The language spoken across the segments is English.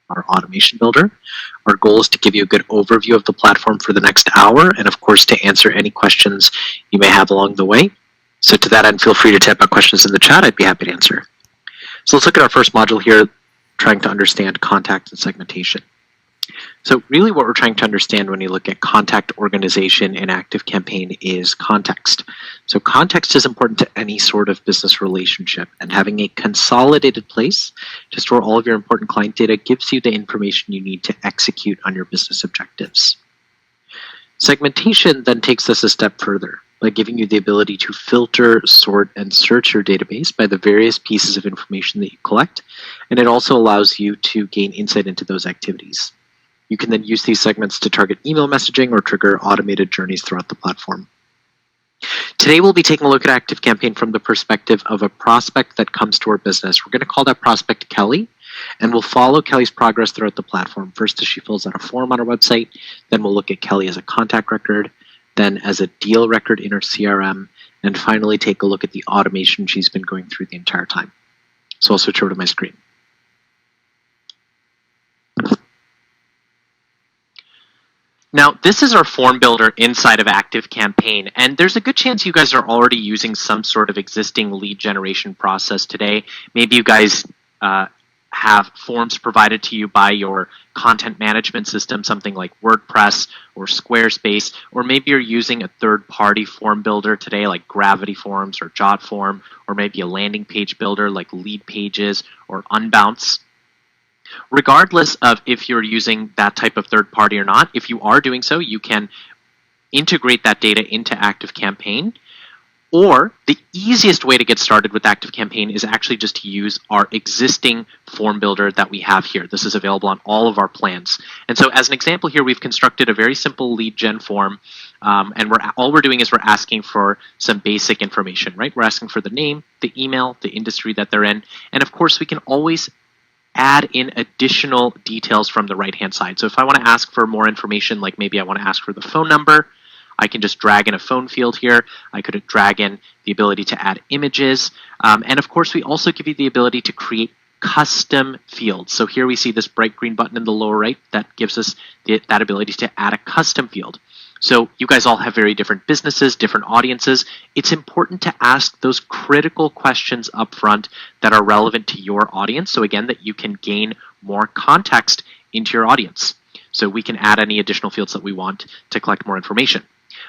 our automation builder. Our goal is to give you a good overview of the platform for the next hour, and of course to answer any questions you may have along the way. So to that end, feel free to type out questions in the chat. I'd be happy to answer. So let's look at our first module here, trying to understand contact and segmentation. So really what we're trying to understand when you look at contact organization in ActiveCampaign is context. So context is important to any sort of business relationship, and having a consolidated place to store all of your important client data gives you the information you need to execute on your business objectives. Segmentation then takes us a step further by giving you the ability to filter, sort, and search your database by the various pieces of information that you collect, and it also allows you to gain insight into those activities. You can then use these segments to target email messaging or trigger automated journeys throughout the platform. Today, we'll be taking a look at ActiveCampaign from the perspective of a prospect that comes to our business. We're going to call that prospect Kelly, and we'll follow Kelly's progress throughout the platform. First, as she fills out a form on our website, then we'll look at Kelly as a contact record, then as a deal record in our CRM, and finally take a look at the automation she's been going through the entire time. So I'll switch over to my screen. Now, this is our form builder inside of ActiveCampaign, and there's a good chance you guys are already using some sort of existing lead generation process today. Maybe you guys have forms provided to you by your content management system, something like WordPress or Squarespace, or maybe you're using a third-party form builder today like Gravity Forms or JotForm, or maybe a landing page builder like Lead Pages or Unbounce. Regardless of if you're using that type of third party or not, if you are doing so, you can integrate that data into ActiveCampaign. Or the easiest way to get started with ActiveCampaign is actually just to use our existing form builder that we have here. This is available on all of our plans. And so as an example here, we've constructed a very simple lead gen form. And all we're doing is we're asking for some basic information, right? We're asking for the name, the email, the industry that they're in. And of course, we can always add in additional details from the right-hand side. So if I want to ask for more information, like maybe I want to ask for the phone number, I can just drag in a phone field here. I could drag in the ability to add images. And of course, we also give you the ability to create custom fields. So here we see this bright green button in the lower right that gives us that ability to add a custom field. So you guys all have very different businesses, different audiences. It's important to ask those critical questions up front that are relevant to your audience. So again, that you can gain more context into your audience. So we can add any additional fields that we want to collect more information.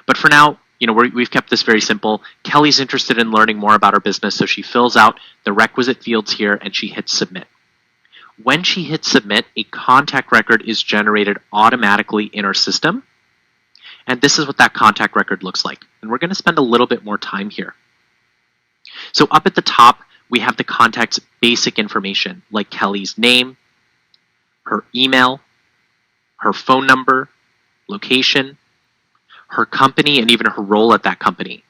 But for now, we've kept this very simple. Kelly's interested in learning more about her business, so she fills out the requisite fields here and she hits submit. When she hits submit, a contact record is generated automatically in our system. And this is what that contact record looks like. And we're going to spend a little bit more time here. So up at the top, we have the contact's basic information, like Kelly's name, her email, her phone number, location, her company, and even her role at that company.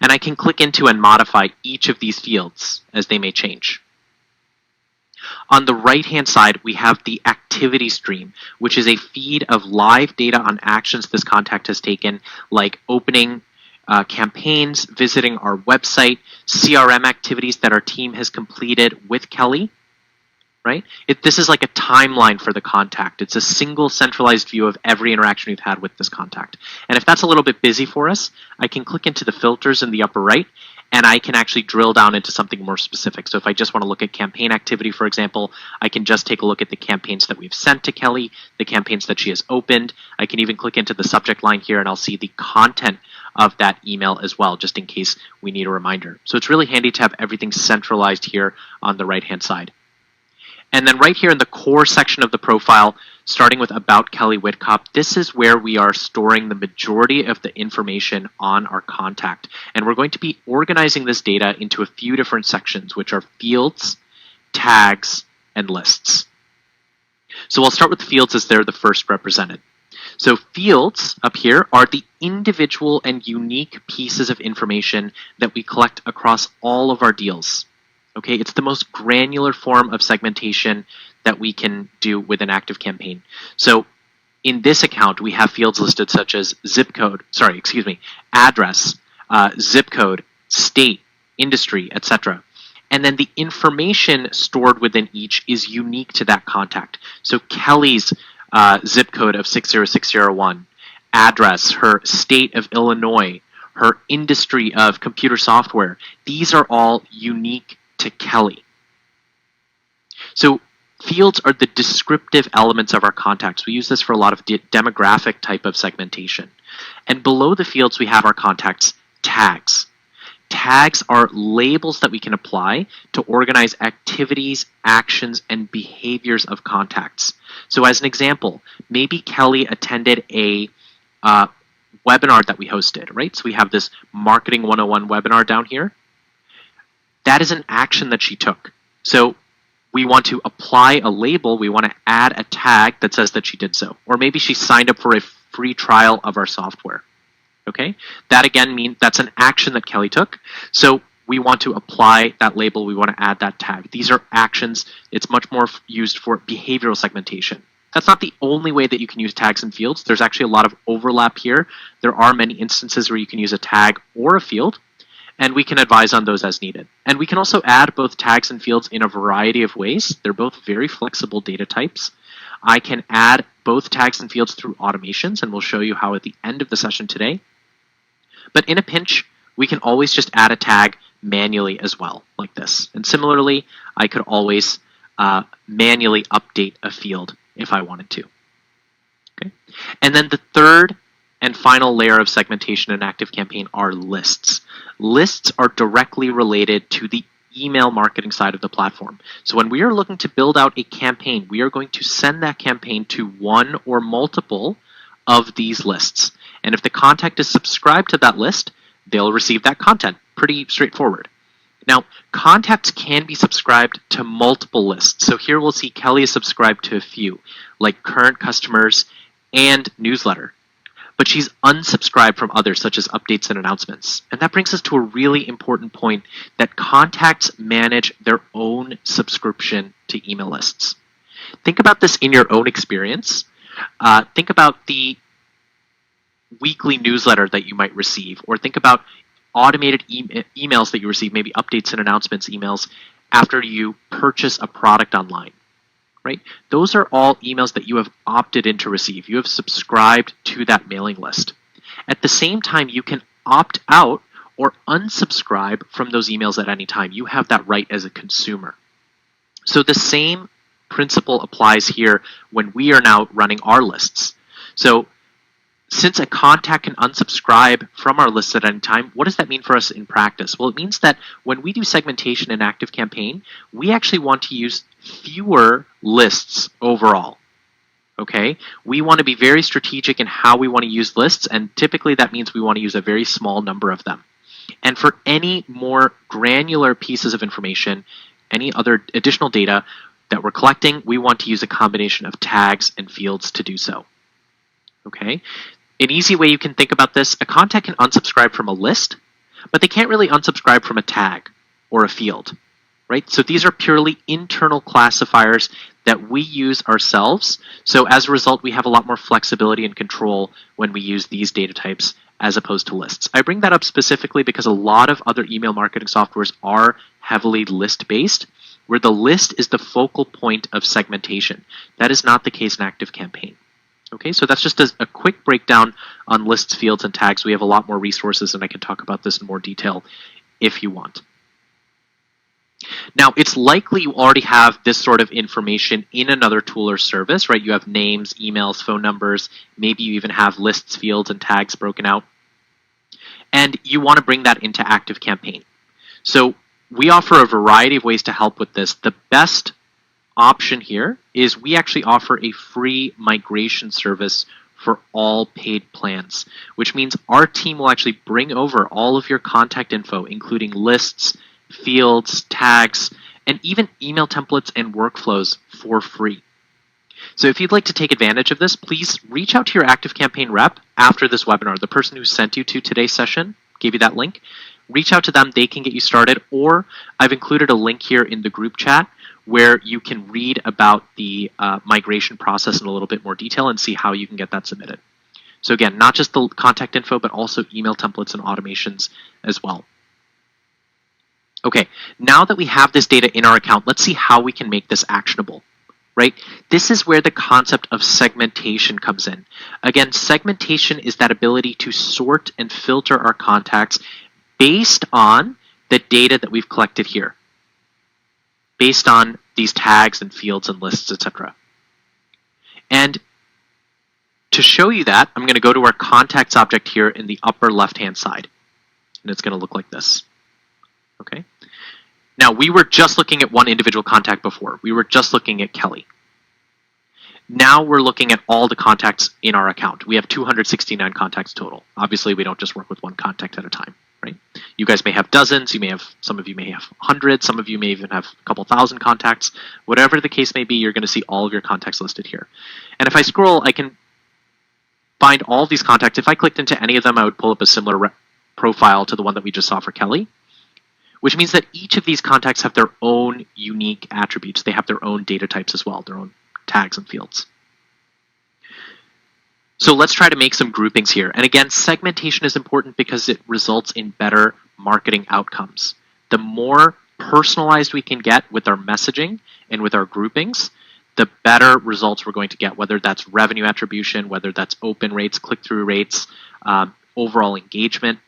And I can click into and modify each of these fields as they may change. On the right-hand side, we have the activity stream, which is a feed of live data on actions this contact has taken, like opening campaigns, visiting our website, CRM activities that our team has completed with Kelly, right? This is like a timeline for the contact. It's a single centralized view of every interaction we've had with this contact. And if that's a little bit busy for us, I can click into the filters in the upper right, and I can actually drill down into something more specific. So if I just want to look at campaign activity, for example, I can just take a look at the campaigns that we've sent to Kelly, the campaigns that she has opened. I can even click into the subject line here, and I'll see the content of that email as well, just in case we need a reminder. So it's really handy to have everything centralized here on the right-hand side. And then right here in the core section of the profile, starting with About Kelly Whitcop, this is where we are storing the majority of the information on our contact. And we're going to be organizing this data into a few different sections, which are fields, tags, and lists. So I'll start with fields as they're the first represented. So fields up here are the individual and unique pieces of information that we collect across all of our deals. Okay, it's the most granular form of segmentation that we can do with an ActiveCampaign. So in this account, we have fields listed such as address, zip code, state, industry, etc. And then the information stored within each is unique to that contact. So Kelly's zip code of 60601, address, her state of Illinois, her industry of computer software, these are all unique to Kelly. So fields are the descriptive elements of our contacts. We use this for a lot of demographic type of segmentation. And below the fields, we have our contacts tags. Tags are labels that we can apply to organize activities, actions, and behaviors of contacts. So as an example, maybe Kelly attended a webinar that we hosted, right? So we have this Marketing 101 webinar down here. That is an action that she took. So we want to apply a label. We want to add a tag that says that she did so. Or maybe she signed up for a free trial of our software. Okay, that again means that's an action that Kelly took. So we want to apply that label. We want to add that tag. These are actions. It's much more used for behavioral segmentation. That's not the only way that you can use tags and fields. There's actually a lot of overlap here. There are many instances where you can use a tag or a field, and we can advise on those as needed. And we can also add both tags and fields in a variety of ways. They're both very flexible data types. I can add both tags and fields through automations, and we'll show you how at the end of the session today. But in a pinch, we can always just add a tag manually as well, like this. And similarly, I could always manually update a field if I wanted to. Okay. And then the third and final layer of segmentation in ActiveCampaign are lists. Lists are directly related to the email marketing side of the platform. So when we are looking to build out a campaign, we are going to send that campaign to one or multiple of these lists. And if the contact is subscribed to that list, they'll receive that content. Pretty straightforward. Now, contacts can be subscribed to multiple lists. So here we'll see Kelly is subscribed to a few, like current customers and newsletter. But she's unsubscribed from others, such as updates and announcements. And that brings us to a really important point, that contacts manage their own subscription to email lists. Think about this in your own experience. Think about the weekly newsletter that you might receive, or think about automated emails that you receive, maybe updates and announcements emails after you purchase a product online, right? Those are all emails that you have opted in to receive. You have subscribed to that mailing list. At the same time, you can opt out or unsubscribe from those emails at any time. You have that right as a consumer. So the same principle applies here when we are now running our lists. So since a contact can unsubscribe from our lists at any time, what does that mean for us in practice? Well, it means that when we do segmentation in ActiveCampaign, we actually want to use fewer lists overall. Okay? We want to be very strategic in how we want to use lists, and typically that means we want to use a very small number of them. And for any more granular pieces of information, any other additional data that we're collecting, we want to use a combination of tags and fields to do so. Okay? An easy way you can think about this, a contact can unsubscribe from a list, but they can't really unsubscribe from a tag or a field, right? So these are purely internal classifiers that we use ourselves. So as a result, we have a lot more flexibility and control when we use these data types as opposed to lists. I bring that up specifically because a lot of other email marketing softwares are heavily list-based, where the list is the focal point of segmentation. That is not the case in ActiveCampaign. Okay, so that's just a quick breakdown on lists, fields, and tags. We have a lot more resources, and I can talk about this in more detail if you want. Now, it's likely you already have this sort of information in another tool or service, right? You have names, emails, phone numbers. Maybe you even have lists, fields, and tags broken out. And you want to bring that into ActiveCampaign. So we offer a variety of ways to help with this. The best option here is we actually offer a free migration service for all paid plans, which means our team will actually bring over all of your contact info, including lists, fields, tags, and even email templates and workflows for free. So if you'd like to take advantage of this, please reach out to your ActiveCampaign rep after this webinar. The person who sent you to today's session gave you that link. Reach out to them. They can get you started. Or I've included a link here in the group chat where you can read about the migration process in a little bit more detail and see how you can get that submitted. So again, not just the contact info, but also email templates and automations as well. Okay, now that we have this data in our account, let's see how we can make this actionable, right? This is where the concept of segmentation comes in. Again, segmentation is that ability to sort and filter our contacts based on the data that we've collected here, based on these tags and fields and lists, etc. And to show you that, I'm going to go to our contacts object here in the upper left-hand side, and it's going to look like this. Okay. Now, we were just looking at one individual contact before. We were just looking at Kelly. Now we're looking at all the contacts in our account. We have 269 contacts total. Obviously, we don't just work with one contact at a time, right? You guys may have dozens. Some of you may have hundreds. Some of you may even have a couple thousand contacts. Whatever the case may be, you're going to see all of your contacts listed here. And if I scroll, I can find all of these contacts. If I clicked into any of them, I would pull up a similar profile to the one that we just saw for Kelly, which means that each of these contacts have their own unique attributes. They have their own data types as well, their own tags and fields. So let's try to make some groupings here. And again, segmentation is important because it results in better marketing outcomes. The more personalized we can get with our messaging and with our groupings, the better results we're going to get, whether that's revenue attribution, whether that's open rates, click-through rates, overall engagement.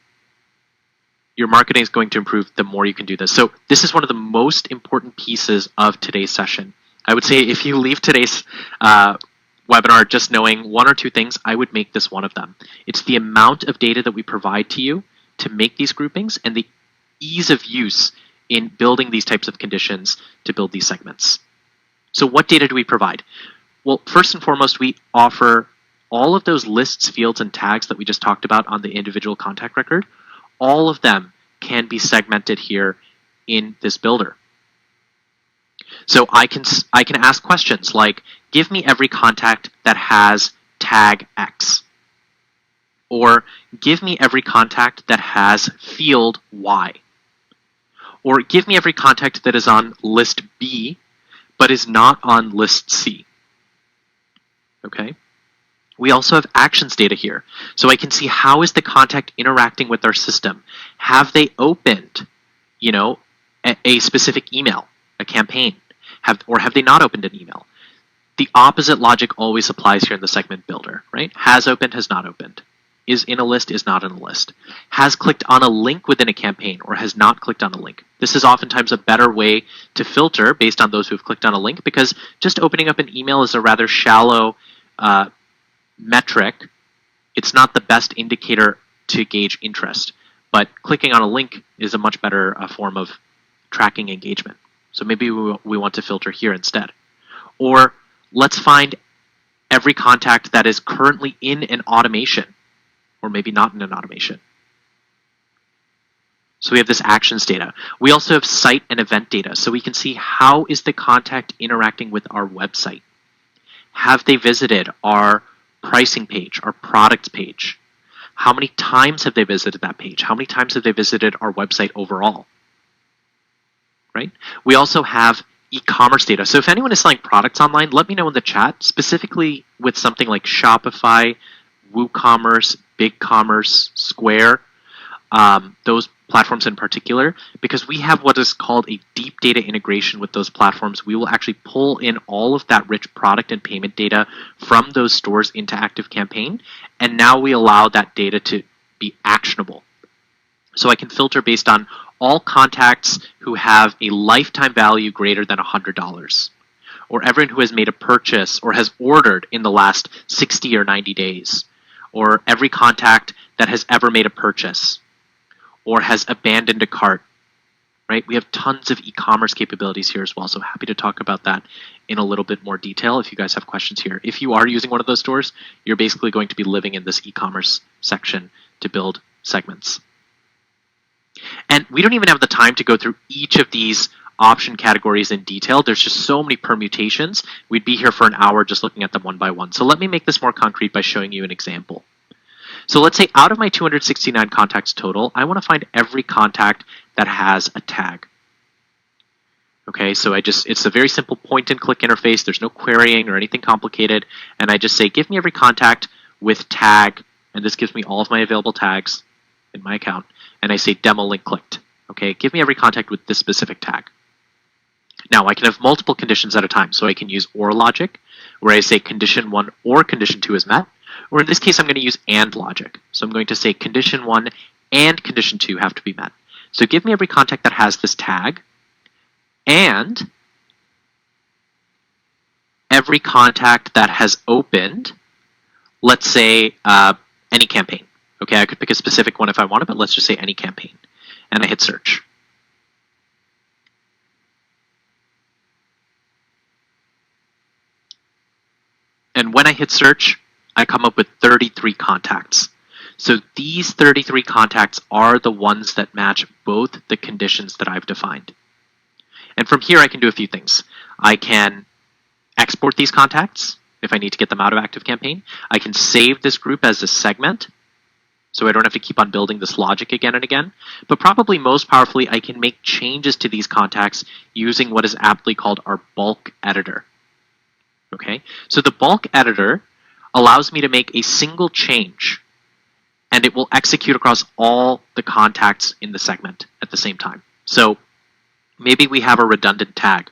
Your marketing is going to improve the more you can do this. So this is one of the most important pieces of today's session. I would say if you leave today's webinar just knowing one or two things, I would make this one of them. It's the amount of data that we provide to you to make these groupings and the ease of use in building these types of conditions to build these segments. So what data do we provide? Well, first and foremost, we offer all of those lists, fields, and tags that we just talked about on the individual contact record. All of them can be segmented here in this builder. So I can ask questions like, give me every contact that has tag X. Or give me every contact that has field Y. Or give me every contact that is on list B, but is not on list C. Okay? We also have actions data here. So I can see how is the contact interacting with our system. Have they opened, a specific email, a campaign? Or have they not opened an email? The opposite logic always applies here in the segment builder, right? Has opened, has not opened. Is in a list, is not in a list. Has clicked on a link within a campaign or has not clicked on a link. This is oftentimes a better way to filter based on those who have clicked on a link because just opening up an email is a rather shallow metric. It's not the best indicator to gauge interest, but clicking on a link is a much better form of tracking engagement. So maybe we want to filter here instead. Or let's find every contact that is currently in an automation, or maybe not in an automation. So we have this actions data. We also have site and event data, so we can see how is the contact interacting with our website. Have they visited our pricing page, our product page? How many times have they visited that page? How many times have they visited our website overall? Right? We also have e-commerce data. So if anyone is selling products online, let me know in the chat, specifically with something like Shopify, WooCommerce, BigCommerce, Square, those platforms in particular, because we have what is called a deep data integration with those platforms. We will actually pull in all of that rich product and payment data from those stores into ActiveCampaign, and now we allow that data to be actionable. So I can filter based on all contacts who have a lifetime value greater than $100, or everyone who has made a purchase or has ordered in the last 60 or 90 days, or every contact that has ever made a purchase or has abandoned a cart, right? We have tons of e-commerce capabilities here as well, so happy to talk about that in a little bit more detail if you guys have questions here. If you are using one of those stores, you're basically going to be living in this e-commerce section to build segments. And we don't even have the time to go through each of these option categories in detail. There's just so many permutations. We'd be here for an hour just looking at them one by one. So let me make this more concrete by showing you an example. So let's say out of my 269 contacts total, I want to find every contact that has a tag. Okay, so it's a very simple point and click interface. There's no querying or anything complicated. And I just say, give me every contact with tag. And this gives me all of my available tags in my account. And I say demo link clicked. Okay, give me every contact with this specific tag. Now, I can have multiple conditions at a time, so I can use OR logic, where I say condition 1 or condition 2 is met, or in this case, I'm going to use AND logic. So I'm going to say condition 1 and condition 2 have to be met. So give me every contact that has this tag, and every contact that has opened, let's say any campaign. Okay, I could pick a specific one if I wanted, but let's just say any campaign. And I hit search. And when I hit search, I come up with 33 contacts. So these 33 contacts are the ones that match both the conditions that I've defined. And from here, I can do a few things. I can export these contacts if I need to get them out of ActiveCampaign. I can save this group as a segment, so I don't have to keep on building this logic again and again. But probably most powerfully, I can make changes to these contacts using what is aptly called our bulk editor. Okay, so the bulk editor allows me to make a single change, and it will execute across all the contacts in the segment at the same time. So maybe we have a redundant tag.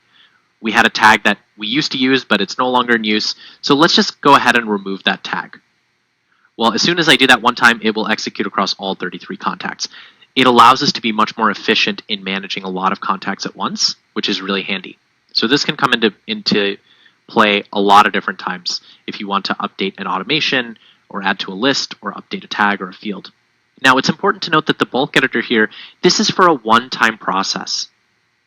We had a tag that we used to use, but it's no longer in use. So let's just go ahead and remove that tag. Well, as soon as I do that one time, it will execute across all 33 contacts. It allows us to be much more efficient in managing a lot of contacts at once, which is really handy. So this can come into play a lot of different times if you want to update an automation or add to a list or update a tag or a field. Now, it's important to note that the bulk editor here, this is for a one-time process,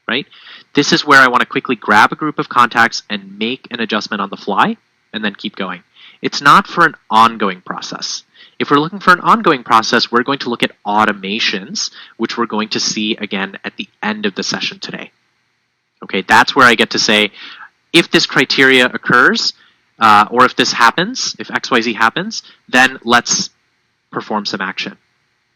right? This is where I want to quickly grab a group of contacts and make an adjustment on the fly and then keep going. It's not for an ongoing process. If we're looking for an ongoing process, we're going to look at automations, which we're going to see again at the end of the session today. Okay, that's where I get to say, if this criteria occurs, or if this happens, if XYZ happens, then let's perform some action.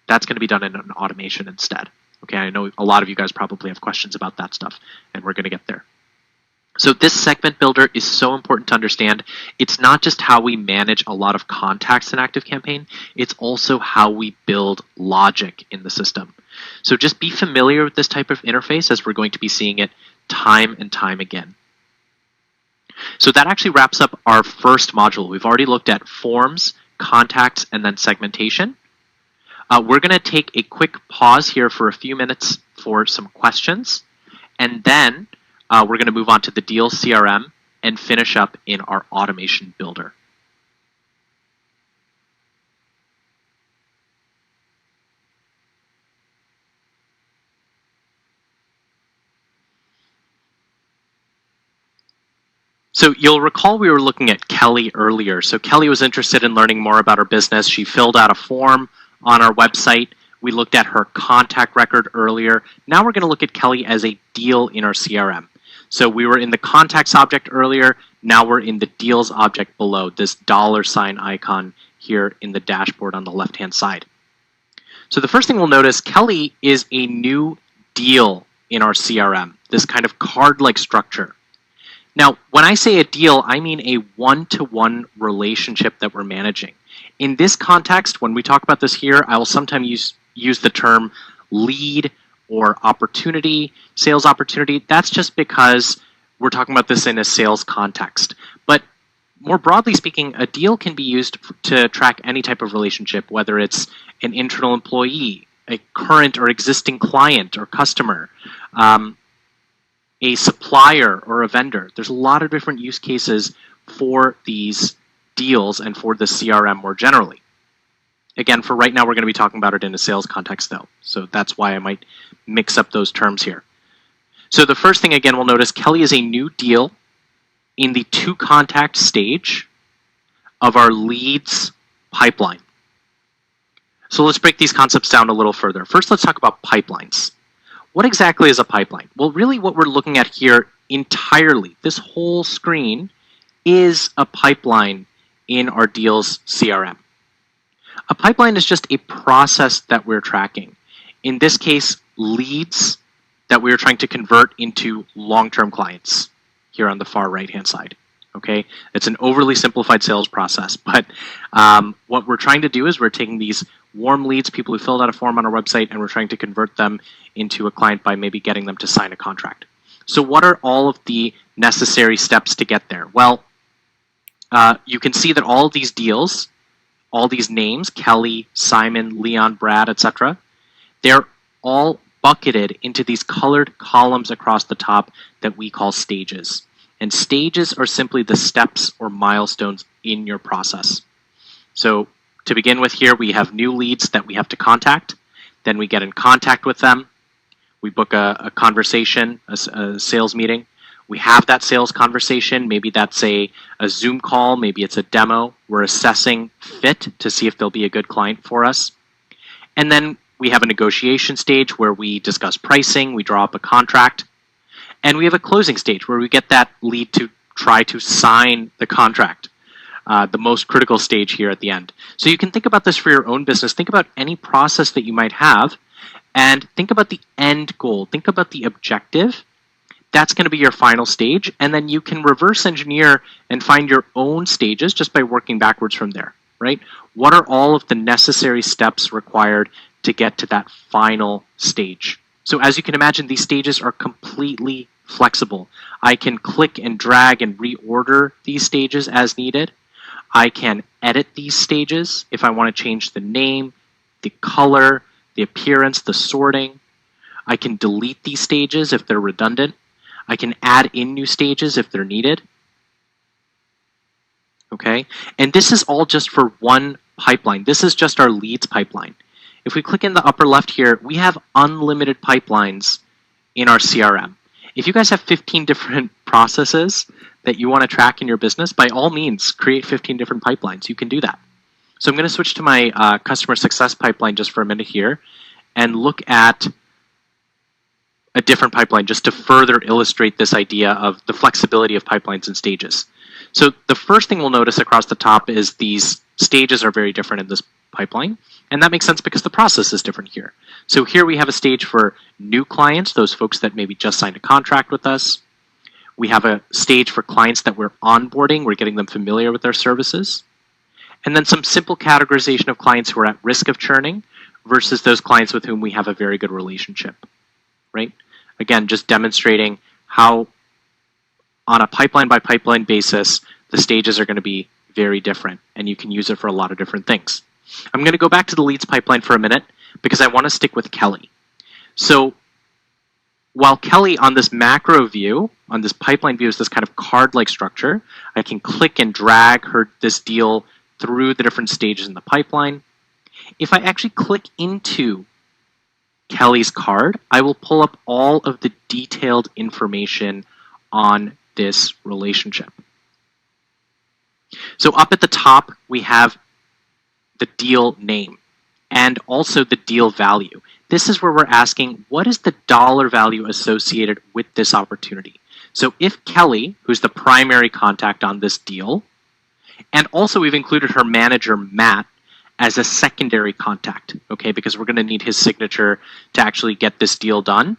That's going to be done in an automation instead. Okay, I know a lot of you guys probably have questions about that stuff, and we're going to get there. So this segment builder is so important to understand. It's not just how we manage a lot of contacts in ActiveCampaign, it's also how we build logic in the system. So just be familiar with this type of interface, as we're going to be seeing it time and time again. So that actually wraps up our first module. We've already looked at forms, contacts, and then segmentation. We're going to take a quick pause here for a few minutes for some questions, and then we're going to move on to the Deal CRM and finish up in our automation builder. So you'll recall we were looking at Kelly earlier. So Kelly was interested in learning more about her business. She filled out a form on our website. We looked at her contact record earlier. Now we're going to look at Kelly as a deal in our CRM. So we were in the contacts object earlier. Now we're in the deals object below, this $ icon here in the dashboard on the left-hand side. So the first thing we'll notice, Kelly is a new deal in our CRM, this kind of card-like structure. Now, when I say a deal, I mean a one-to-one relationship that we're managing. In this context, when we talk about this here, I will sometimes use the term lead or opportunity, sales opportunity. That's just because we're talking about this in a sales context. But more broadly speaking, a deal can be used to track any type of relationship, whether it's an internal employee, a current or existing client or customer, a supplier or a vendor. There's a lot of different use cases for these deals and for the CRM more generally. Again, for right now, we're going to be talking about it in a sales context, though. So that's why I might mix up those terms here. So the first thing, again, we'll notice Kelly is a new deal in the to-contact stage of our leads pipeline. So let's break these concepts down a little further. First, let's talk about pipelines. What exactly is a pipeline? Well, really what we're looking at here entirely, this whole screen, is a pipeline in our deals CRM. A pipeline is just a process that we're tracking. In this case, leads that we're trying to convert into long-term clients here on the far right-hand side. Okay, it's an overly simplified sales process, but what we're trying to do is we're taking these warm leads, people who filled out a form on our website, and we're trying to convert them into a client by maybe getting them to sign a contract. So what are all of the necessary steps to get there? Well, you can see that all of these deals, all these names, Kelly, Simon, Leon, Brad, etc., they're all bucketed into these colored columns across the top that we call stages. And stages are simply the steps or milestones in your process. So to begin with here, we have new leads that we have to contact. Then we get in contact with them. We book a conversation, a sales meeting. We have that sales conversation. Maybe that's a Zoom call. Maybe it's a demo. We're assessing fit to see if they'll be a good client for us. And then we have a negotiation stage where we discuss pricing. We draw up a contract. And we have a closing stage where we get that lead to try to sign the contract, the most critical stage here at the end. So you can think about this for your own business. Think about any process that you might have and think about the end goal. Think about the objective. That's going to be your final stage. And then you can reverse engineer and find your own stages just by working backwards from there, right? What are all of the necessary steps required to get to that final stage? So as you can imagine, these stages are completely flexible. I can click and drag and reorder these stages as needed. I can edit these stages if I want to change the name, the color, the appearance, the sorting. I can delete these stages if they're redundant. I can add in new stages if they're needed. Okay, and this is all just for one pipeline. This is just our leads pipeline. If we click in the upper left here, we have unlimited pipelines in our CRM. If you guys have 15 different processes that you want to track in your business, by all means, create 15 different pipelines. You can do that. So I'm going to switch to my customer success pipeline just for a minute here and look at a different pipeline just to further illustrate this idea of the flexibility of pipelines and stages. So the first thing we'll notice across the top is these stages are very different in this pipeline. And that makes sense because the process is different here. So here we have a stage for new clients, those folks that maybe just signed a contract with us. We have a stage for clients that we're onboarding. We're getting them familiar with our services. And then some simple categorization of clients who are at risk of churning versus those clients with whom we have a very good relationship, right? Again, just demonstrating how on a pipeline by pipeline basis, the stages are going to be very different and you can use it for a lot of different things. I'm going to go back to the leads pipeline for a minute because I want to stick with Kelly. So while Kelly on this macro view, on this pipeline view is this kind of card-like structure, I can click and drag this deal through the different stages in the pipeline. If I actually click into Kelly's card, I will pull up all of the detailed information on this relationship. So up at the top, we have the deal name and also the deal value. This is where we're asking, what is the dollar value associated with this opportunity? So if Kelly, who's the primary contact on this deal, and also we've included her manager, Matt, as a secondary contact, okay, because we're going to need his signature to actually get this deal done.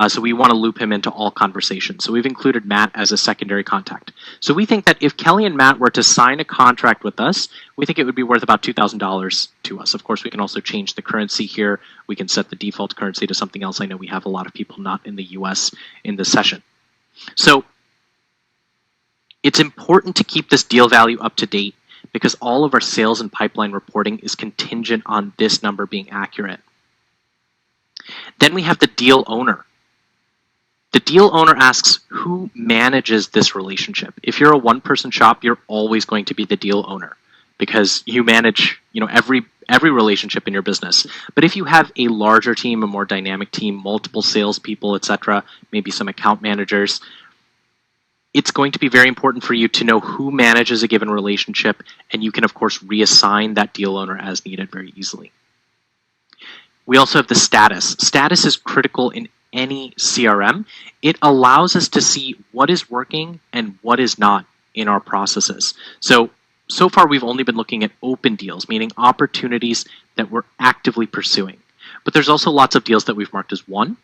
So we want to loop him into all conversations. So we've included Matt as a secondary contact. So we think that if Kelly and Matt were to sign a contract with us, we think it would be worth about $2,000 to us. Of course, we can also change the currency here. We can set the default currency to something else. I know we have a lot of people not in the US in this session. So it's important to keep this deal value up to date because all of our sales and pipeline reporting is contingent on this number being accurate. Then we have the deal owner. The deal owner asks who manages this relationship. If you're a one-person shop, you're always going to be the deal owner because you manage, every relationship in your business. But if you have a larger team, a more dynamic team, multiple salespeople, etc., maybe some account managers, it's going to be very important for you to know who manages a given relationship, and you can, of course, reassign that deal owner as needed very easily. We also have the status. Status is critical in any CRM. It allows us to see what is working and what is not in our processes. So far we've only been looking at open deals, meaning opportunities that we're actively pursuing. But there's also lots of deals that we've marked as won,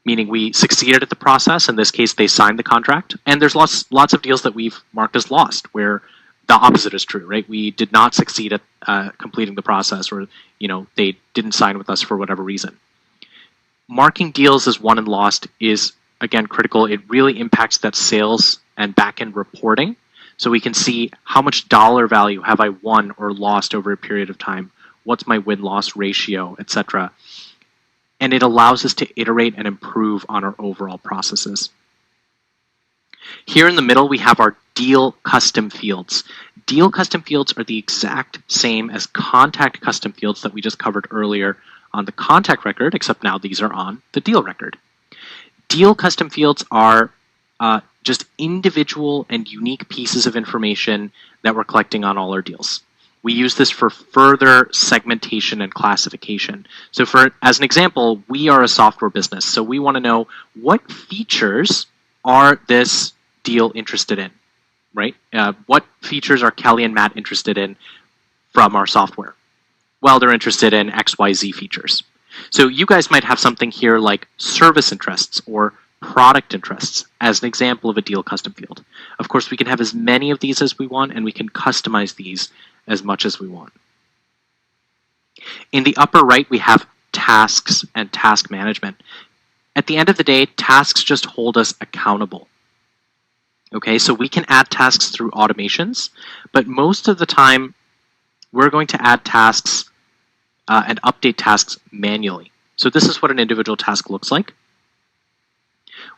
meaning we succeeded at the process. In this case, they signed the contract. And there's lots of deals that we've marked as lost, where the opposite is true, right? We did not succeed at completing the process, or they didn't sign with us for whatever reason. Marking deals as won and lost is, again, critical. It really impacts that sales and back-end reporting, so we can see how much dollar value have I won or lost over a period of time, what's my win-loss ratio, etc. And it allows us to iterate and improve on our overall processes. Here in the middle, we have our deal custom fields. Deal custom fields are the exact same as contact custom fields that we just covered earlier on the contact record, except now these are on the deal record. Deal custom fields are just individual and unique pieces of information that we're collecting on all our deals. We use this for further segmentation and classification. So as an example, we are a software business, so we want to know what features are this deal interested in, right? What features are Kelly and Matt interested in from our software? Well, they're interested in XYZ features. So you guys might have something here like service interests or product interests as an example of a deal custom field. Of course, we can have as many of these as we want, and we can customize these as much as we want. In the upper right, we have tasks and task management. At the end of the day, tasks just hold us accountable. Okay, so we can add tasks through automations, but most of the time, we're going to add tasks and update tasks manually. So this is what an individual task looks like.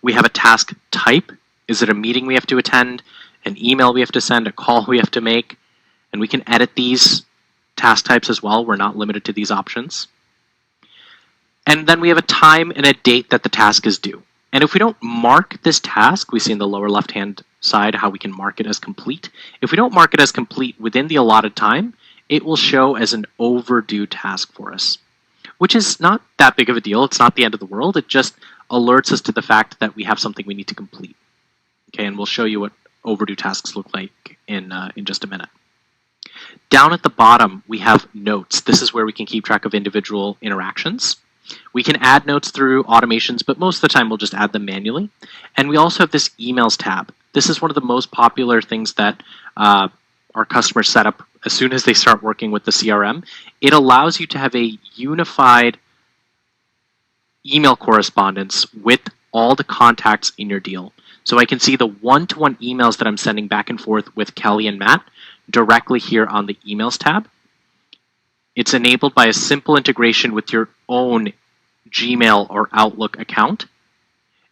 We have a task type. Is it a meeting we have to attend, an email we have to send, a call we have to make? And we can edit these task types as well. We're not limited to these options. And then we have a time and a date that the task is due. And if we don't mark this task, we see in the lower left-hand side how we can mark it as complete. If we don't mark it as complete within the allotted time, it will show as an overdue task for us, which is not that big of a deal. It's not the end of the world. It just alerts us to the fact that we have something we need to complete. Okay, and we'll show you what overdue tasks look like in just a minute. Down at the bottom, we have notes. This is where we can keep track of individual interactions. We can add notes through automations, but most of the time we'll just add them manually. And we also have this emails tab. This is one of the most popular things that our customers set up as soon as they start working with the CRM. It allows you to have a unified email correspondence with all the contacts in your deal. So I can see the one-to-one emails that I'm sending back and forth with Kelly and Matt directly here on the emails tab. It's enabled by a simple integration with your own Gmail or Outlook account.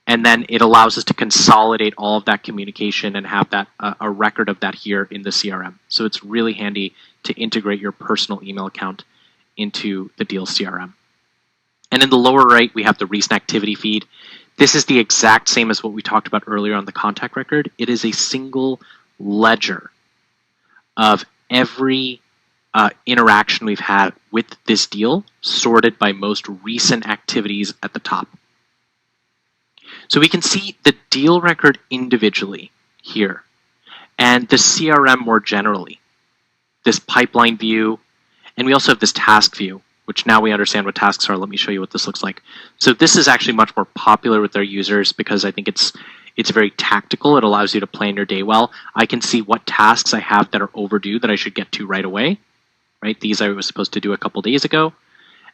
And then it allows us to consolidate all of that communication and have that a record of that here in the CRM. So it's really handy to integrate your personal email account into the deal CRM. And in the lower right, we have the recent activity feed. This is the exact same as what we talked about earlier on the contact record. It is a single ledger of every interaction we've had with this deal, sorted by most recent activities at the top. So we can see the deal record individually here, and the CRM more generally, this pipeline view, and we also have this task view, which now we understand what tasks are. Let me show you what this looks like. So this is actually much more popular with their users because I think it's very tactical. It allows you to plan your day well. I can see what tasks I have that are overdue that I should get to right away. Right? These I was supposed to do a couple days ago.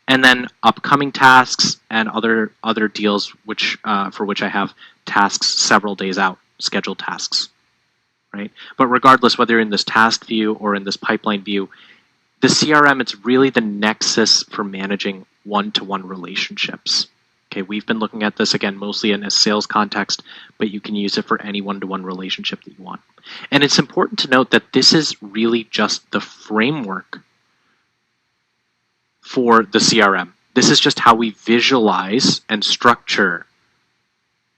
And then upcoming tasks and other deals for which I have tasks several days out, scheduled tasks. Right? But regardless, whether you're in this task view or in this pipeline view, the CRM, it's really the nexus for managing one-to-one relationships. Okay, we've been looking at this, again, mostly in a sales context, but you can use it for any one-to-one relationship that you want. And it's important to note that this is really just the framework for the CRM. This is just how we visualize and structure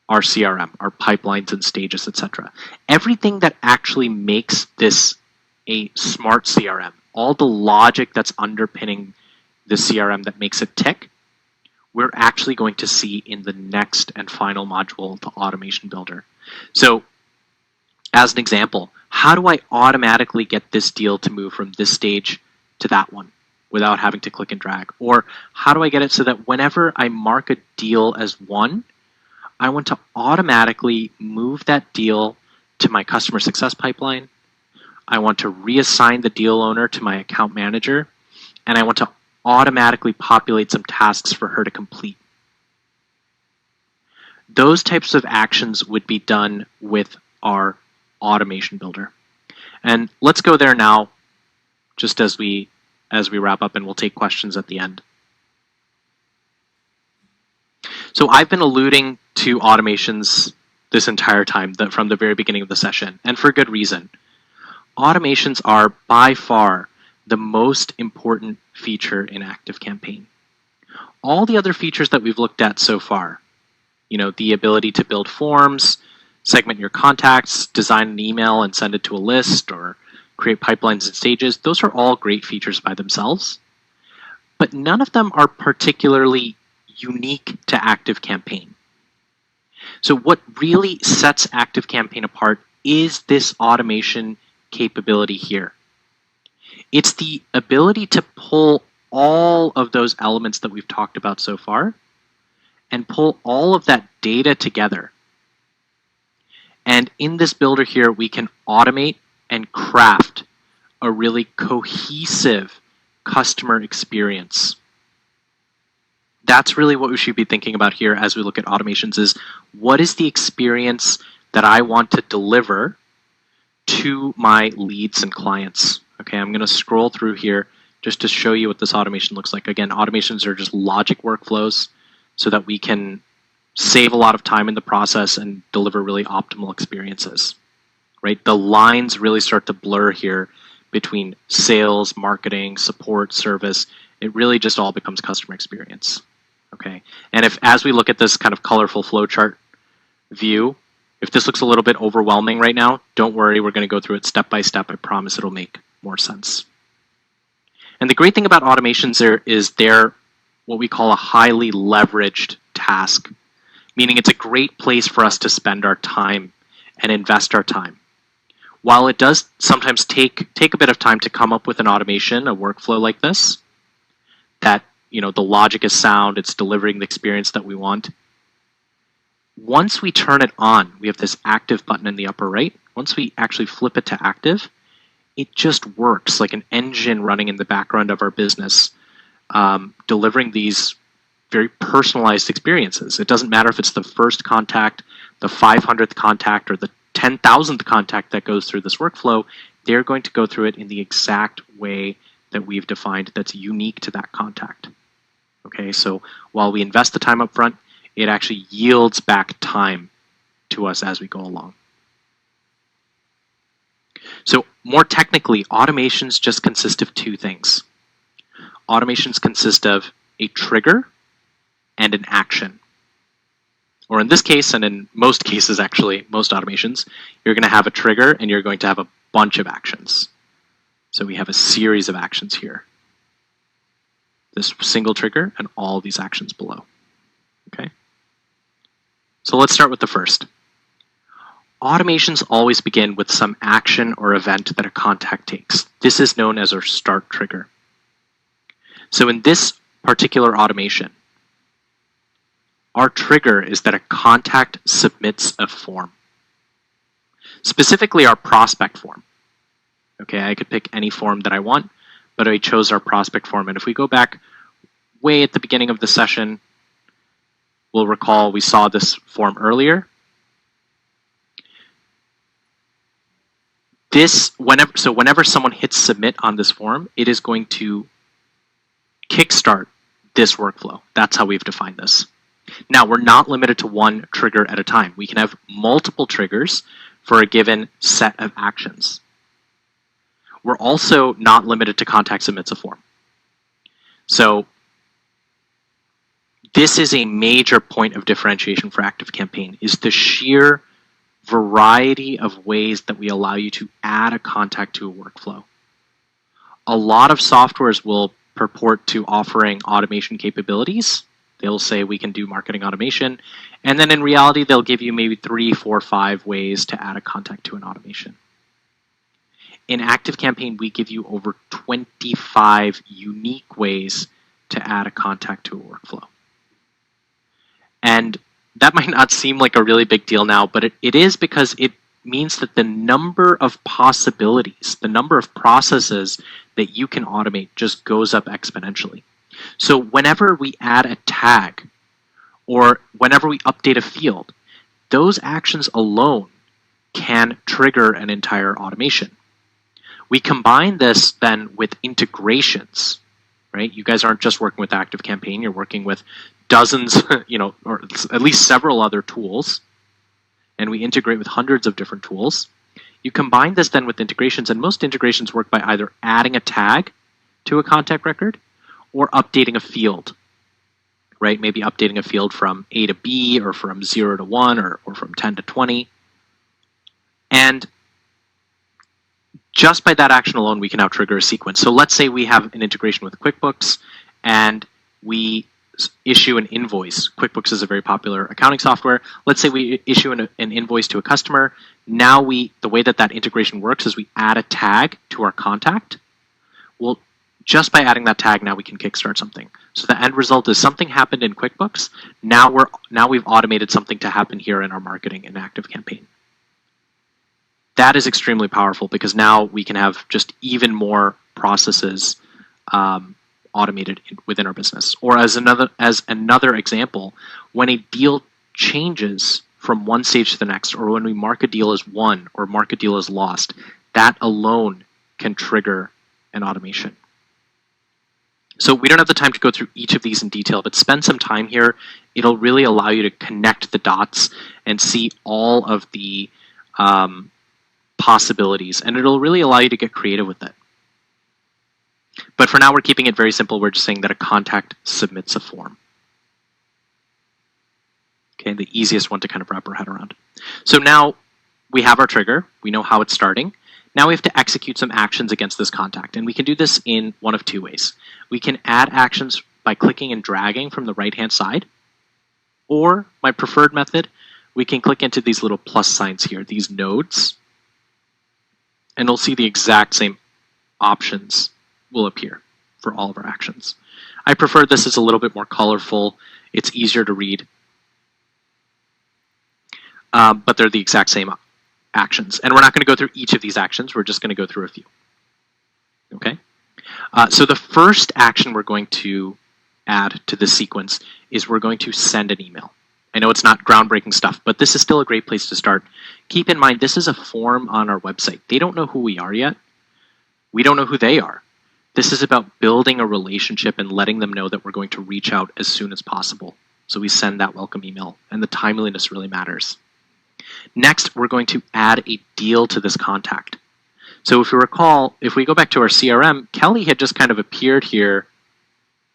our CRM, our pipelines and stages, etc. Everything that actually makes this a smart CRM, all the logic that's underpinning the CRM that makes it tick, we're actually going to see in the next and final module, the Automation Builder. So, as an example, how do I automatically get this deal to move from this stage to that one without having to click and drag? Or how do I get it so that whenever I mark a deal as one, I want to automatically move that deal to my customer success pipeline. I want to reassign the deal owner to my account manager, and I want to automatically populate some tasks for her to complete. Those types of actions would be done with our automation builder. And let's go there now, just as we wrap up, and we'll take questions at the end. So I've been alluding to automations this entire time, from the very beginning of the session, and for good reason. Automations are by far the most important feature in ActiveCampaign. All the other features that we've looked at so far, the ability to build forms, segment your contacts, design an email and send it to a list, or create pipelines and stages, those are all great features by themselves. But none of them are particularly unique to ActiveCampaign. So what really sets ActiveCampaign apart is this automation capability here. It's the ability to pull all of those elements that we've talked about so far and pull all of that data together. And in this builder here, we can automate and craft a really cohesive customer experience. That's really what we should be thinking about here as we look at automations, is what is the experience that I want to deliver to my leads and clients. Okay, I'm going to scroll through here just to show you what this automation looks like. Again, automations are just logic workflows so that we can save a lot of time in the process and deliver really optimal experiences, right? The lines really start to blur here between sales, marketing, support, service. It really just all becomes customer experience, okay? And as we look at this kind of colorful flowchart view, if this looks a little bit overwhelming right now, don't worry, we're going to go through it step by step. I promise it'll make more sense. And the great thing about automations is they're what we call a highly leveraged task, meaning it's a great place for us to spend our time and invest our time. While it does sometimes take a bit of time to come up with an automation, a workflow like this, that the logic is sound, it's delivering the experience that we want. Once we turn it on, we have this active button in the upper right. Once we actually flip it to active, it just works like an engine running in the background of our business, delivering these very personalized experiences. It doesn't matter if it's the first contact, the 500th contact, or the 10,000th contact that goes through this workflow. They're going to go through it in the exact way that we've defined that's unique to that contact. Okay, so while we invest the time up front, it actually yields back time to us as we go along. So more technically, automations just consist of two things. Automations consist of a trigger and an action. Or in this case, and in most cases actually, most automations, you're going to have a trigger and you're going to have a bunch of actions. So we have a series of actions here. This single trigger and all these actions below. Okay? So let's start with the first. Automations always begin with some action or event that a contact takes. This is known as our start trigger. So in this particular automation, our trigger is that a contact submits a form. Specifically our prospect form. Okay, I could pick any form that I want, but I chose our prospect form. And if we go back way at the beginning of the session, we'll recall we saw this form earlier. Whenever someone hits submit on this form, it is going to kickstart this workflow. That's how we've defined this. Now, we're not limited to one trigger at a time. We can have multiple triggers for a given set of actions. We're also not limited to contact submits a form. So this is a major point of differentiation for ActiveCampaign, is the sheer variety of ways that we allow you to add a contact to a workflow. A lot of softwares will purport to offering automation capabilities. They'll say we can do marketing automation, and then in reality, they'll give you maybe 3, 4, 5 ways to add a contact to an automation. In ActiveCampaign, we give you over 25 unique ways to add a contact to a workflow. And that might not seem like a really big deal now, but it is, because it means that the number of possibilities, the number of processes that you can automate just goes up exponentially. So whenever we add a tag or whenever we update a field, those actions alone can trigger an entire automation. We combine this then with integrations, right? You guys aren't just working with ActiveCampaign, you're working with dozens, or at least several other tools, and we integrate with hundreds of different tools. You combine this then with integrations, and most integrations work by either adding a tag to a contact record or updating a field, right? Maybe updating a field from A to B or from 0 to 1 or from 10 to 20. And just by that action alone, we can now trigger a sequence. So let's say we have an integration with QuickBooks and we issue an invoice. QuickBooks is a very popular accounting software. Let's say we issue an invoice to a customer. Now the way that integration works is we add a tag to our contact. Well, just by adding that tag, now we can kickstart something. So the end result is something happened in QuickBooks. Now we've automated something to happen here in our marketing in ActiveCampaign. That is extremely powerful because now we can have just even more processes automated within our business. Or as another example, when a deal changes from one stage to the next, or when we mark a deal as won or mark a deal as lost, that alone can trigger an automation. So we don't have the time to go through each of these in detail, but spend some time here. It'll really allow you to connect the dots and see all of the possibilities, and it'll really allow you to get creative with it. But for now, we're keeping it very simple. We're just saying that a contact submits a form. Okay, the easiest one to kind of wrap our head around. So now we have our trigger. We know how it's starting. Now we have to execute some actions against this contact, and we can do this in one of two ways. We can add actions by clicking and dragging from the right-hand side, or my preferred method, we can click into these little plus signs here, these nodes, and we'll see the exact same options will appear for all of our actions. I prefer this is a little bit more colorful. It's easier to read, but they're the exact same actions. And we're not going to go through each of these actions. We're just going to go through a few. Okay. So the first action we're going to add to this sequence is we're going to send an email. I know it's not groundbreaking stuff, but this is still a great place to start. Keep in mind, this is a form on our website. They don't know who we are yet. We don't know who they are. This is about building a relationship and letting them know that we're going to reach out as soon as possible. So we send that welcome email, and the timeliness really matters. Next, we're going to add a deal to this contact. So if you recall, if we go back to our CRM, Kelly had just kind of appeared here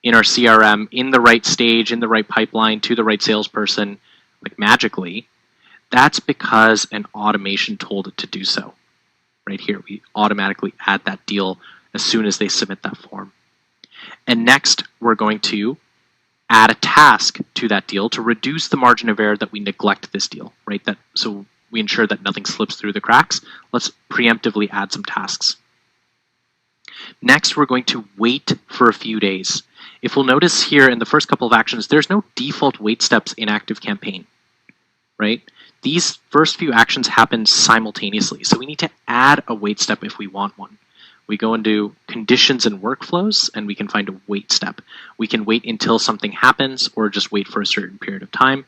in our CRM in the right stage, in the right pipeline, to the right salesperson, like magically. That's because an automation told it to do so. Right here, we automatically add that deal as soon as they submit that form. And next, we're going to add a task to that deal to reduce the margin of error that we neglect this deal, right? So we ensure that nothing slips through the cracks. Let's preemptively add some tasks. Next, we're going to wait for a few days. If we'll notice here in the first couple of actions, there's no default wait steps in ActiveCampaign, right? These first few actions happen simultaneously, so we need to add a wait step if we want one. We go into conditions and workflows, and we can find a wait step. We can wait until something happens or just wait for a certain period of time,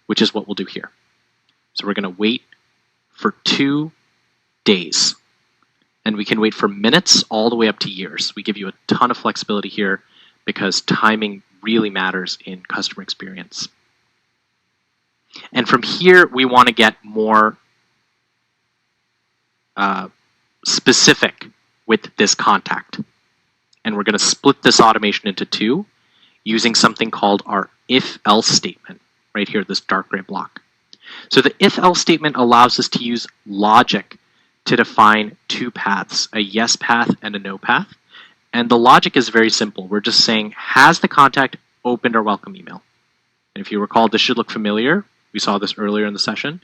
which is what we'll do here. So we're going to wait for 2 days, and we can wait for minutes all the way up to years. We give you a ton of flexibility here because timing really matters in customer experience. And from here, we want to get more specific with this contact. And we're going to split this automation into two using something called our if-else statement, right here, this dark gray block. So the if-else statement allows us to use logic to define two paths, a yes path and a no path. And the logic is very simple. We're just saying, has the contact opened our welcome email? And if you recall, this should look familiar. We saw this earlier in the session.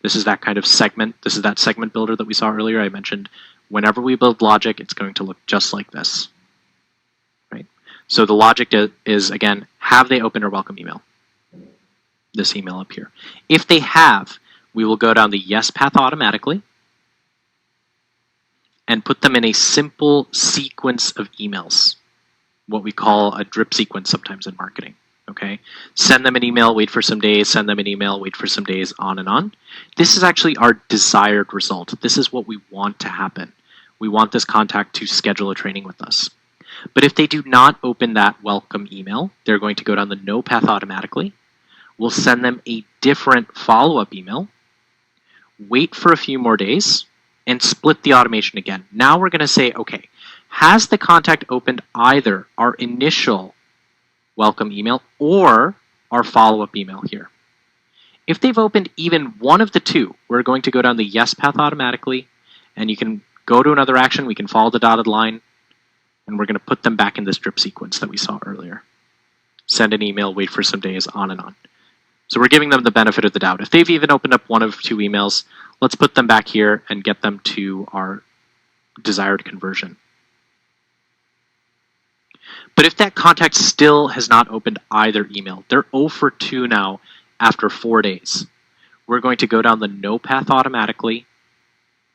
This is that kind of segment. This is that segment builder that we saw earlier. I mentioned whenever we build logic, it's going to look just like this. Right? So the logic is, again, have they opened our welcome email? This email up here. If they have, we will go down the yes path automatically and put them in a simple sequence of emails, what we call a drip sequence sometimes in marketing. Okay, send them an email, wait for some days, send them an email, wait for some days, on and on. This is actually our desired result. This is what we want to happen. We want this contact to schedule a training with us. But if they do not open that welcome email, they're going to go down the no path automatically. We'll send them a different follow-up email, wait for a few more days, and split the automation again. Now we're going to say, okay, has the contact opened either our initial welcome email or our follow-up email here? If they've opened even one of the two, we're going to go down the yes path automatically, and you can go to another action. We can follow the dotted line, and we're going to put them back in this drip sequence that we saw earlier. Send an email, wait for some days, on and on. So we're giving them the benefit of the doubt. If they've even opened up one of two emails, let's put them back here and get them to our desired conversion. But if that contact still has not opened either email, they're 0 for 2 now after 4 days. We're going to go down the no path automatically.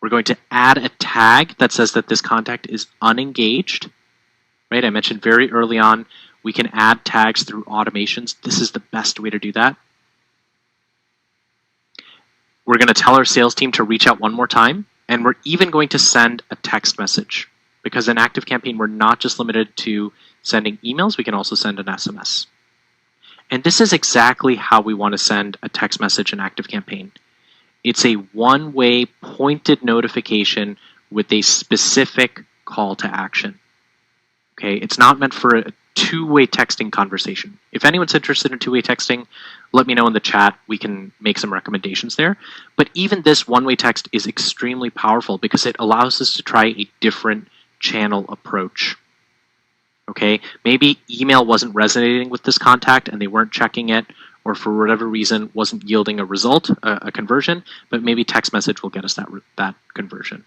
We're going to add a tag that says that this contact is unengaged. Right? I mentioned very early on, we can add tags through automations. This is the best way to do that. We're going to tell our sales team to reach out one more time, and we're even going to send a text message. Because in ActiveCampaign, we're not just limited to sending emails, we can also send an SMS. And this is exactly how we want to send a text message in ActiveCampaign. It's a one-way pointed notification with a specific call to action. Okay, it's not meant for a two-way texting conversation. If anyone's interested in two-way texting, let me know in the chat. We can make some recommendations there. But even this one-way text is extremely powerful because it allows us to try a different channel approach. Okay, maybe email wasn't resonating with this contact and they weren't checking it, or for whatever reason wasn't yielding a result, a conversion, but maybe text message will get us that conversion.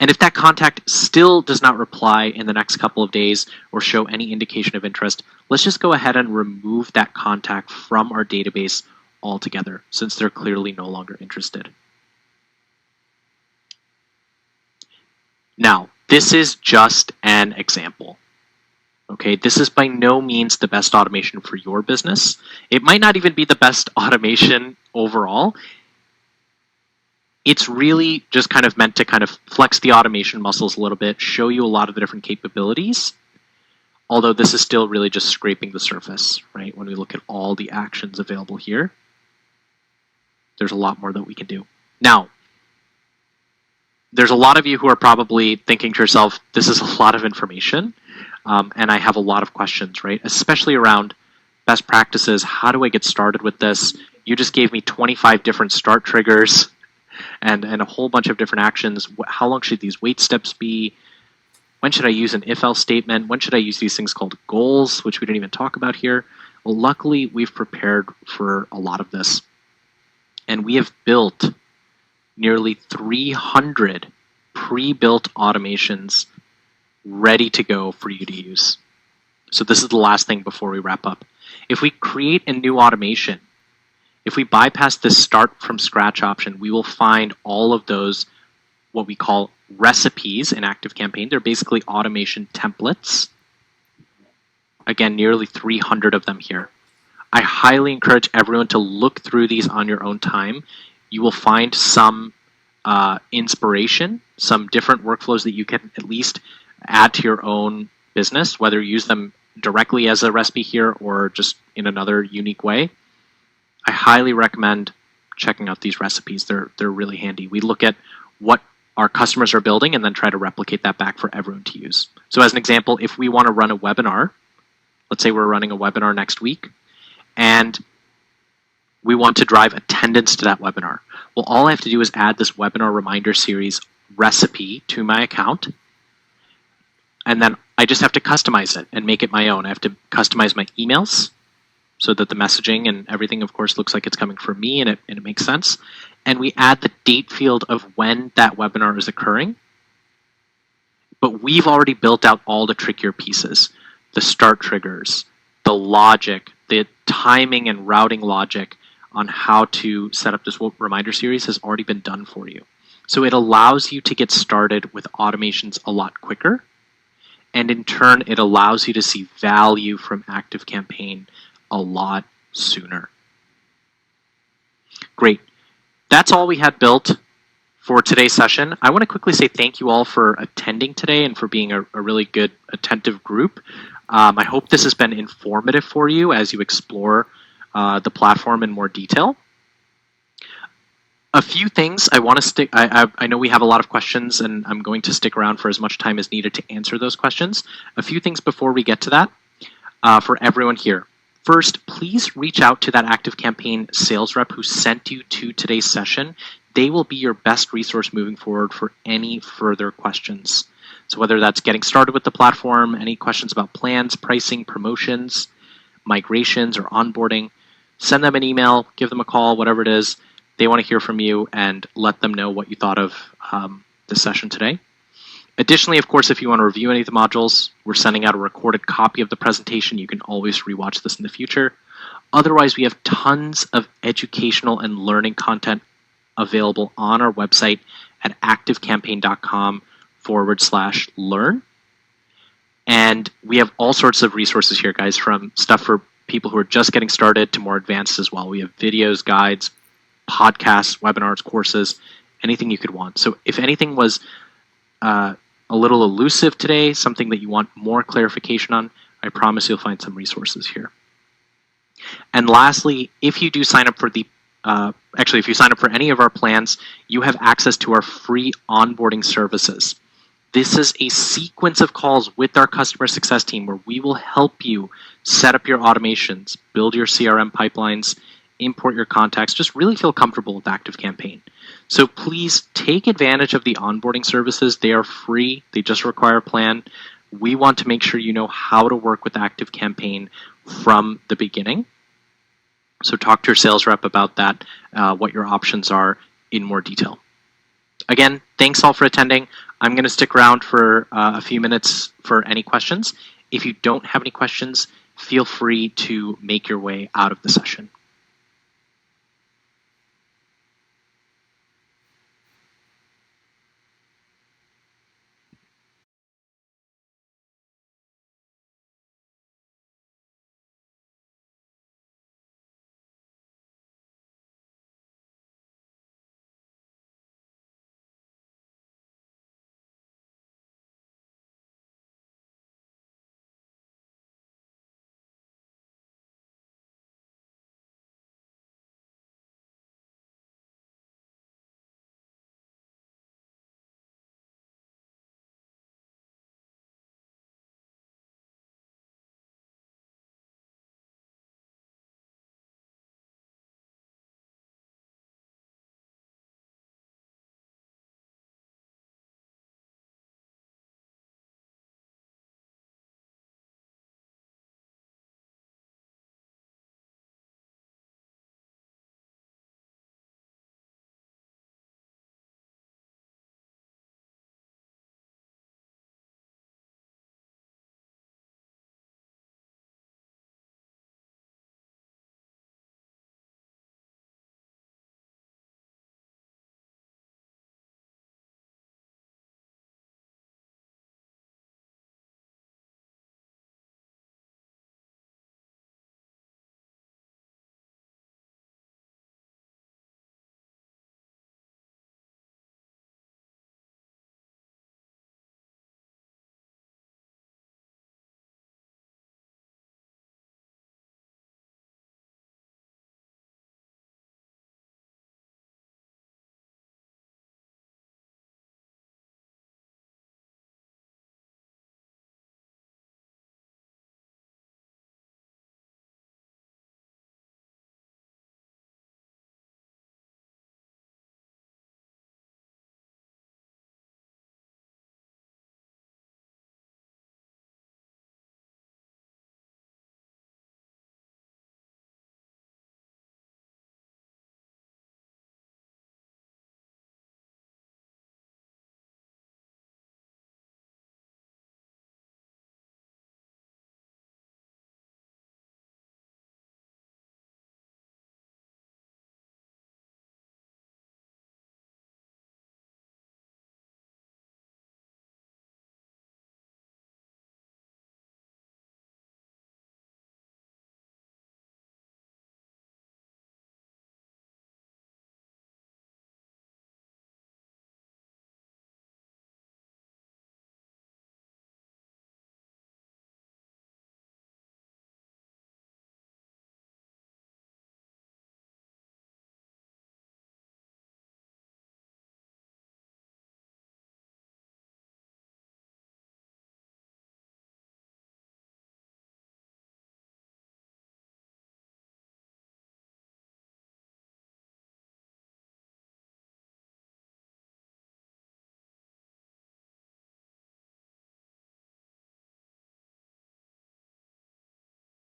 And if that contact still does not reply in the next couple of days or show any indication of interest, let's just go ahead and remove that contact from our database altogether, since they're clearly no longer interested. Now, this is just an example. Okay, this is by no means the best automation for your business. It might not even be the best automation overall. It's really just kind of meant to kind of flex the automation muscles a little bit, show you a lot of the different capabilities, although this is still really just scraping the surface, right? When we look at all the actions available here, there's a lot more that we can do. Now, there's a lot of you who are probably thinking to yourself, this is a lot of information, and I have a lot of questions, right? Especially around best practices. How do I get started with this? You just gave me 25 different start triggers and a whole bunch of different actions. How long should these wait steps be? When should I use an if-else statement? When should I use these things called goals, which we didn't even talk about here? Well, luckily, we've prepared for a lot of this. And we have built nearly 300 pre-built automations ready to go for you to use. So this is the last thing before we wrap up. If we create a new automation, if we bypass this start from scratch option, we will find all of those, what we call recipes in ActiveCampaign. They're basically automation templates. Again, nearly 300 of them here. I highly encourage everyone to look through these on your own time. You will find some inspiration, some different workflows that you can at least add to your own business, whether you use them directly as a recipe here or just in another unique way. I highly recommend checking out these recipes. They're really handy. We look at what our customers are building and then try to replicate that back for everyone to use. So as an example, if we want to run a webinar, let's say we're running a webinar next week, and we want to drive attendance to that webinar. Well, all I have to do is add this webinar reminder series recipe to my account, and then I just have to customize it and make it my own. I have to customize my emails so that the messaging and everything, of course, looks like it's coming from me and it makes sense. And we add the date field of when that webinar is occurring. But we've already built out all the trickier pieces, the start triggers, the logic, the timing and routing logic, on how to set up this reminder series has already been done for you. So it allows you to get started with automations a lot quicker. And in turn, it allows you to see value from ActiveCampaign a lot sooner. Great. That's all we had built for today's session. I want to quickly say thank you all for attending today and for being a really good, attentive group. I hope this has been informative for you as you explore the platform in more detail. A few things I want to stick. I know we have a lot of questions, and I'm going to stick around for as much time as needed to answer those questions. A few things before we get to that for everyone here. First, please reach out to that ActiveCampaign sales rep who sent you to today's session. They will be your best resource moving forward for any further questions. So whether that's getting started with the platform, any questions about plans, pricing, promotions, migrations, or onboarding, send them an email, give them a call, whatever it is. They want to hear from you, and let them know what you thought of the session today. Additionally, of course, if you want to review any of the modules, we're sending out a recorded copy of the presentation. You can always rewatch this in the future. Otherwise, we have tons of educational and learning content available on our website at activecampaign.com/learn. And we have all sorts of resources here, guys, from stuff for people who are just getting started to more advanced as well. We have videos, guides, podcasts, webinars, courses, anything you could want. So if anything was a little elusive today, something that you want more clarification on, I promise you'll find some resources here. And lastly, if you do sign up for if you sign up for any of our plans, you have access to our free onboarding services. This is a sequence of calls with our customer success team where we will help you set up your automations, build your CRM pipelines, import your contacts, just really feel comfortable with ActiveCampaign. So please take advantage of the onboarding services. They are free. They just require a plan. We want to make sure you know how to work with ActiveCampaign from the beginning. So talk to your sales rep about that, what your options are in more detail. Again, thanks all for attending. I'm going to stick around for a few minutes for any questions. If you don't have any questions, feel free to make your way out of the session.